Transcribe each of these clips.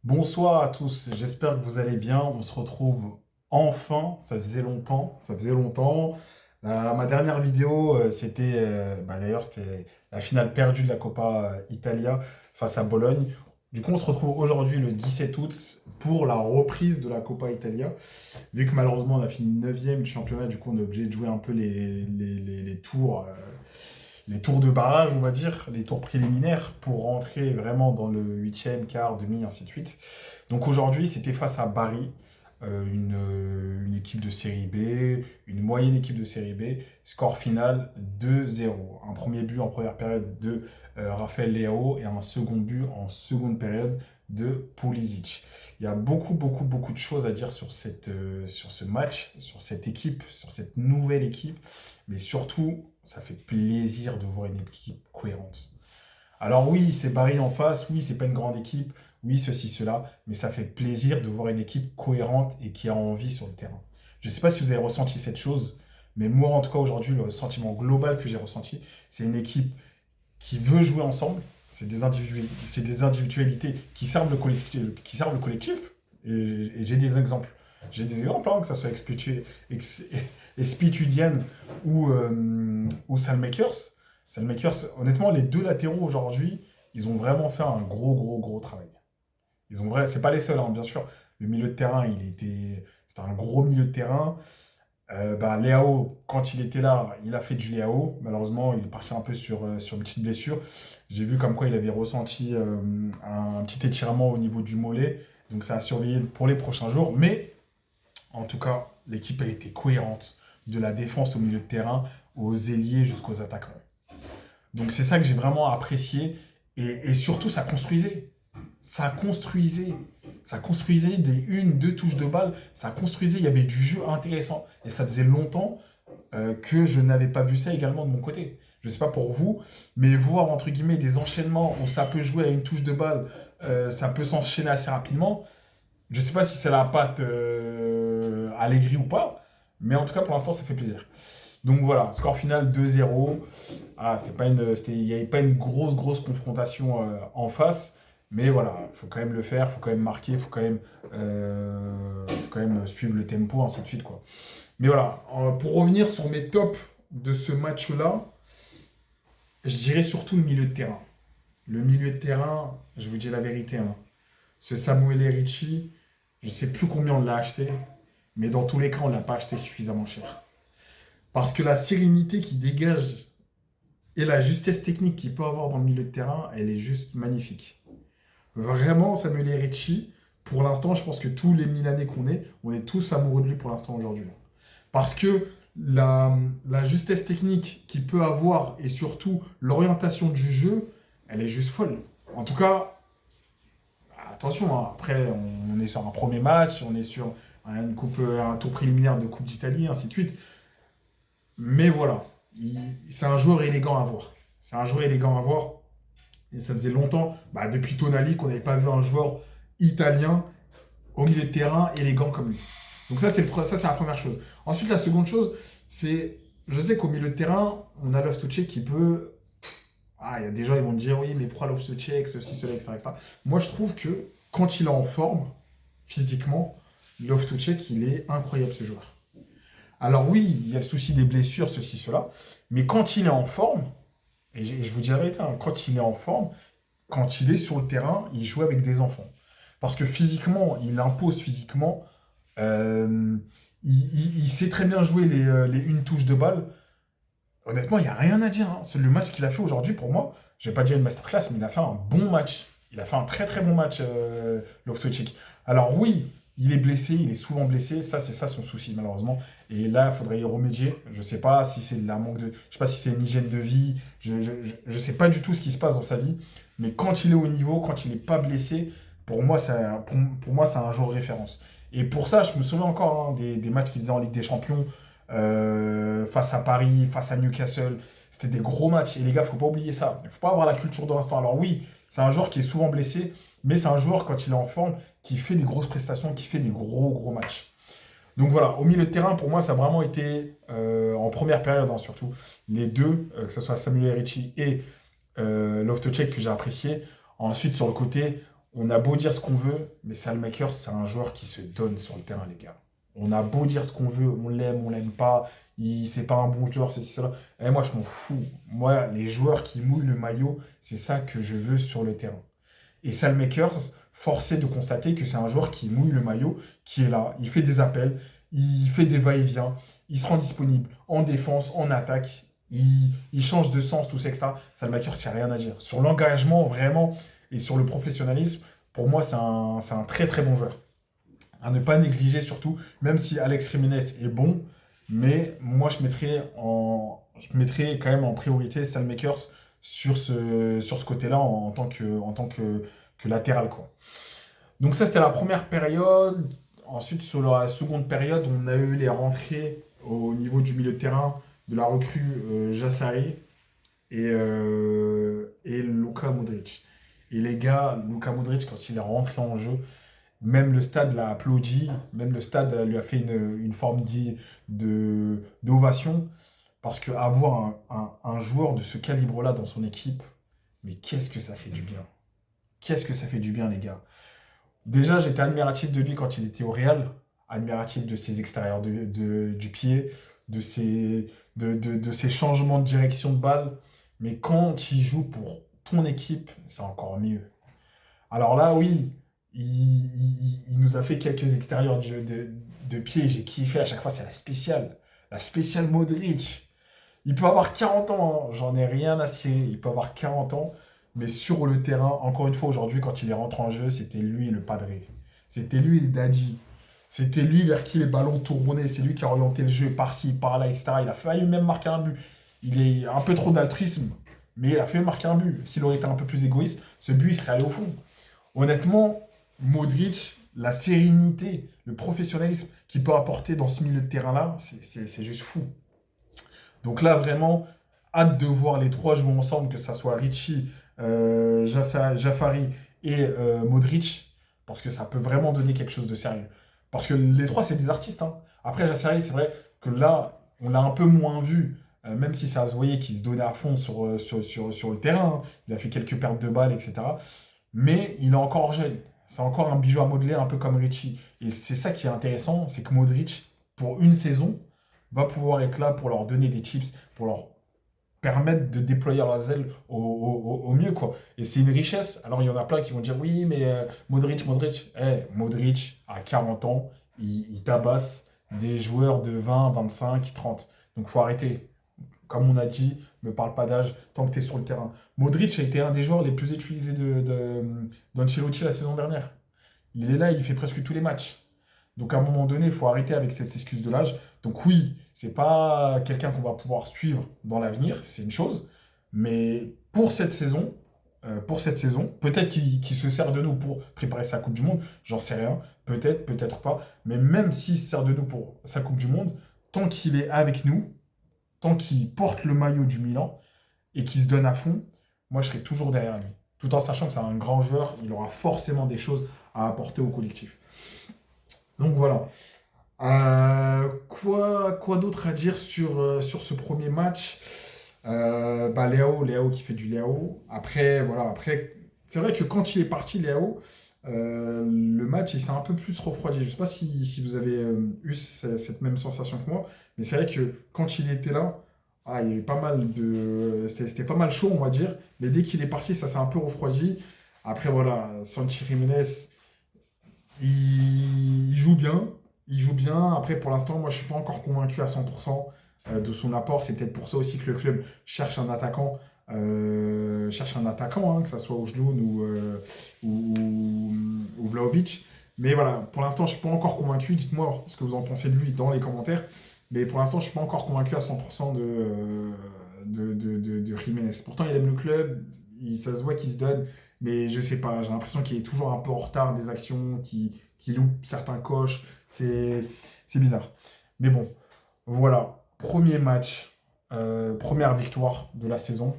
Bonsoir à tous, j'espère que vous allez bien. On se retrouve enfin, ça faisait longtemps, ça faisait longtemps. Ma dernière vidéo, c'était la finale perdue de la Coppa Italia face à Bologne. Du coup, on se retrouve aujourd'hui le 17 août pour la reprise de la Coppa Italia. Vu que malheureusement on a fini 9e du championnat, du coup on est obligé de jouer un peu les tours de barrage, on va dire, les tours préliminaires pour rentrer vraiment dans le huitième, quart, demi, ainsi de suite. Donc aujourd'hui, c'était face à Bari, une équipe de série B, une moyenne équipe de série B. Score final 2-0. Un premier but en première période de Raphaël Leao et un second but en seconde période de Pulisic. Il y a beaucoup, beaucoup, beaucoup de choses à dire sur ce match, sur cette équipe, sur cette nouvelle équipe. Mais surtout, ça fait plaisir de voir une équipe cohérente. Alors oui, c'est Bari en face, oui, c'est pas une grande équipe, oui, ceci, cela, mais ça fait plaisir de voir une équipe cohérente et qui a envie sur le terrain. Je ne sais pas si vous avez ressenti cette chose, mais moi, en tout cas, aujourd'hui, le sentiment global que j'ai ressenti, c'est une équipe qui veut jouer ensemble, c'est des individualités qui servent le collectif, et j'ai des exemples. J'ai des exemples, hein, que ce soit Expitudian ou Salmakers. Salmakers, honnêtement, les deux latéraux aujourd'hui, ils ont vraiment fait un gros, gros, gros travail. C'est pas les seuls, hein, bien sûr. Le milieu de terrain, c'était un gros milieu de terrain. Léao, quand il était là, il a fait du Léao. Malheureusement, il est parti un peu sur une petite blessure. J'ai vu comme quoi il avait ressenti un petit étirement au niveau du mollet. Donc ça a surveillé pour les prochains jours. Mais en tout cas, l'équipe a été cohérente. De la défense au milieu de terrain, aux ailiers jusqu'aux attaquants. Donc c'est ça que j'ai vraiment apprécié. Et surtout, ça construisait. Ça construisait. Ça construisait des une, deux touches de balle. Ça construisait, il y avait du jeu intéressant. Et ça faisait longtemps que je n'avais pas vu ça également de mon côté. Je ne sais pas pour vous, mais voir entre guillemets des enchaînements où ça peut jouer à une touche de balle, ça peut s'enchaîner assez rapidement. Je ne sais pas si c'est la patte Allegri ou pas, mais en tout cas pour l'instant ça fait plaisir. Donc voilà, score final 2-0. Ah, il n'y avait pas une grosse, grosse confrontation en face. Mais voilà, il faut quand même le faire, il faut quand même marquer, faut quand même suivre le tempo, ainsi de suite, quoi. Mais voilà, pour revenir sur mes tops de ce match-là, je dirais surtout le milieu de terrain. Le milieu de terrain, je vous dis la vérité, hein, ce Samuel Ricci, je ne sais plus combien on l'a acheté, mais dans tous les cas, on ne l'a pas acheté suffisamment cher. Parce que la sérénité qu'il dégage et la justesse technique qu'il peut avoir dans le milieu de terrain, elle est juste magnifique. Vraiment, Samuel Ricci, pour l'instant, je pense que tous les Milanais qu'on est, on est tous amoureux de lui pour l'instant aujourd'hui. Parce que la justesse technique qu'il peut avoir et surtout l'orientation du jeu, elle est juste folle. En tout cas, attention, hein, après, on est sur un premier match, on est sur un tour préliminaire de Coupe d'Italie, ainsi de suite. Mais voilà, c'est un joueur élégant à voir. C'est un joueur élégant à voir. Et ça faisait longtemps, depuis Tonali, qu'on n'avait pas vu un joueur italien au milieu de terrain élégant comme lui. Donc ça, c'est la première chose. Ensuite, la seconde chose, c'est, je sais qu'au milieu de terrain, on a Loftus-Cheek qui peut... Ah, il y a des gens, ils vont me dire, oui, mais pourquoi Loftus-Cheek, ceci, cela, etc., etc. Moi, je trouve que quand il est en forme, physiquement, Loftus-Cheek, il est incroyable, ce joueur. Alors oui, il y a le souci des blessures, ceci, cela, mais quand il est en forme, et je vous dis la vérité, hein, quand il est en forme, quand il est sur le terrain, il joue avec des enfants. Parce que physiquement, il impose physiquement. euh, il sait très bien jouer les une touche de balle. Honnêtement, il n'y a rien à dire, hein. C'est le match qu'il a fait aujourd'hui, pour moi, je vais pas dire une masterclass, mais il a fait un bon match. Il a fait un très très bon match, Loftus-Cheek. Alors oui, il est blessé, il est souvent blessé. Ça, c'est ça son souci, malheureusement. Et là, il faudrait y remédier. Je sais pas si c'est de la manque de... Je sais pas si c'est une hygiène de vie. Je sais pas du tout ce qui se passe dans sa vie. Mais quand il est au niveau, quand il n'est pas blessé, pour moi, c'est un joueur référence. Et pour ça, je me souviens encore, hein, des matchs qu'il faisait en Ligue des Champions, face à Paris, face à Newcastle. C'était des gros matchs. Et les gars, faut pas oublier ça. Il faut pas avoir la culture de l'instant. Alors oui, c'est un joueur qui est souvent blessé, mais c'est un joueur, quand il est en forme, qui fait des grosses prestations, qui fait des gros, gros matchs. Donc voilà, au milieu de terrain, pour moi, ça a vraiment été, en première période, hein, surtout, les deux, que ce soit Samuel Ricci et Loftus-Cheek, que j'ai apprécié. Ensuite, sur le côté, On a beau dire ce qu'on veut, mais Salmakers, c'est un joueur qui se donne sur le terrain, les gars. On a beau dire ce qu'on veut, on l'aime pas, c'est pas un bon joueur, ceci, cela. Et moi, je m'en fous. Moi, les joueurs qui mouillent le maillot, c'est ça que je veux sur le terrain. Et Salmakers, forcé de constater que c'est un joueur qui mouille le maillot, qui est là, il fait des appels, il fait des va-et-vient, il se rend disponible en défense, en attaque, il change de sens, tout ça, etc. Salmakers, il n'y a rien à dire. Sur l'engagement, vraiment, et sur le professionnalisme, pour moi, c'est un très très bon joueur. À ne pas négliger surtout, même si Alex Jiménez est bon, mais moi je mettrais quand même en priorité Salmakers sur ce côté-là en tant que latéral, quoi. Donc ça, c'était la première période. Ensuite, sur la seconde période, on a eu les rentrées au niveau du milieu de terrain de la recrue Jassari et Luka Modric. Et les gars, Luka Modric, quand il est rentré en jeu, même le stade l'a applaudi, même le stade lui a fait une forme d'ovation, parce qu'avoir un joueur de ce calibre-là dans son équipe, mais qu'est-ce que ça fait du bien. Qu'est-ce que ça fait du bien, les gars. Déjà, j'étais admiratif de lui quand il était au Real, admiratif de ses extérieurs du pied, de ses changements de direction de balle. Mais quand il joue pour ton équipe, c'est encore mieux. Alors là, oui, il nous a fait quelques extérieurs de pied. J'ai kiffé à chaque fois, c'est la spéciale. La spéciale Modric. Il peut avoir 40 ans, hein, j'en ai rien à cirer. Il peut avoir 40 ans, mais sur le terrain, encore une fois, aujourd'hui, quand il est rentré en jeu, c'était lui le padré. C'était lui le daddy. C'était lui vers qui les ballons tournaient. C'est lui qui a orienté le jeu par-ci, par-là, etc. Il a failli même marquer un but. Il est un peu trop d'altruisme, mais il a fait marquer un but. S'il aurait été un peu plus égoïste, ce but, il serait allé au fond. Honnêtement, Modric, la sérénité, le professionnalisme qu'il peut apporter dans ce milieu de terrain-là, c'est juste fou. Donc là, vraiment, hâte de voir les trois jouer ensemble, que ça soit Richie, Jafari et Modric, parce que ça peut vraiment donner quelque chose de sérieux. Parce que les trois, c'est des artistes, hein. Après, Jafari, c'est vrai que là, on l'a un peu moins vu, même si ça se voyait qu'il se donnait à fond sur le terrain, hein. Il a fait quelques pertes de balles, etc. Mais il est encore jeune. C'est encore un bijou à modeler, un peu comme Richie. Et c'est ça qui est intéressant, c'est que Modric, pour une saison, va pouvoir être là pour leur donner des tips, pour leur permettre de déployer leurs ailes au mieux, quoi. Et c'est une richesse. Alors, il y en a plein qui vont dire, oui, mais Modric. Modric, à 40 ans, il tabasse des joueurs de 20, 25, 30. Donc, faut arrêter. Comme on a dit, me parle pas d'âge tant que tu es sur le terrain. Modric a été un des joueurs les plus utilisés d'Ancelotti la saison dernière. Il est là, il fait presque tous les matchs. Donc à un moment donné, il faut arrêter avec cette excuse de l'âge. Donc oui, c'est pas quelqu'un qu'on va pouvoir suivre dans l'avenir, c'est une chose. Mais pour cette saison, peut-être qu'il se sert de nous pour préparer sa Coupe du Monde, j'en sais rien. Peut-être, peut-être pas. Mais même s'il se sert de nous pour sa Coupe du Monde, tant qu'il est avec nous, tant qu'il porte le maillot du Milan et qu'il se donne à fond, moi je serai toujours derrière lui. Tout en sachant que c'est un grand joueur, il aura forcément des choses à apporter au collectif. Donc voilà. Quoi d'autre à dire sur ce premier match? Bah Léao qui fait du Léao. Après, voilà, après, c'est vrai que quand il est parti, Léao, le match il s'est un peu plus refroidi. Je ne sais pas si vous avez eu cette même sensation que moi, mais c'est vrai que quand il était là, il y avait pas mal de. C'était pas mal chaud, on va dire, mais dès qu'il est parti, ça s'est un peu refroidi. Après, voilà, Santi Jiménez, il joue bien. Il joue bien. Après, pour l'instant, moi, je suis pas encore convaincu à 100% de son apport. C'est peut-être pour ça aussi que le club cherche un attaquant, hein, que ce soit Ojloun ou Vlahovic. Mais voilà, pour l'instant, je suis pas encore convaincu. Dites-moi ce que vous en pensez de lui dans les commentaires. Mais pour l'instant, je suis pas encore convaincu à 100% de Jiménez. Pourtant, il aime le club. Ça se voit qu'il se donne. Mais je sais pas, j'ai l'impression qu'il est toujours un peu en retard des actions, qu'il loupe certains coches. C'est bizarre. Mais bon, voilà. Premier match, première victoire de la saison.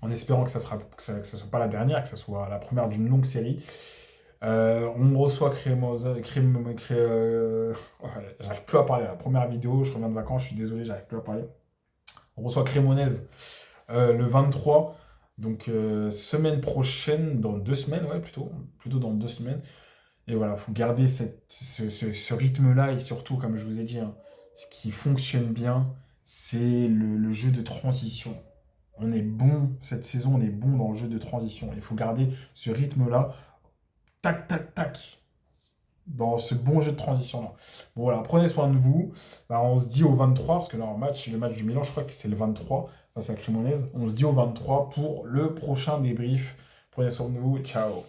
En espérant que ça soit pas la dernière, que ça soit la première d'une longue série. On reçoit Crémosa. Ouais, j'arrive plus à parler. La première vidéo, je reviens de vacances, je suis désolé, j'arrive plus à parler. On reçoit Crémonese le 23. Donc, semaine prochaine, dans 2 semaines, ouais, plutôt dans 2 semaines. Et voilà, il faut garder ce rythme-là et surtout, comme je vous ai dit, hein, ce qui fonctionne bien, c'est le jeu de transition. On est bon, cette saison, on est bon dans le jeu de transition. Il faut garder ce rythme-là, tac, tac, tac, dans ce bon jeu de transition-là. Bon, voilà, prenez soin de vous. Bah, on se dit au 23, parce que le match du Milan, je crois que c'est le 23 face à Cremonese. On se dit au 23 pour le prochain débrief. Prenez soin de vous, ciao.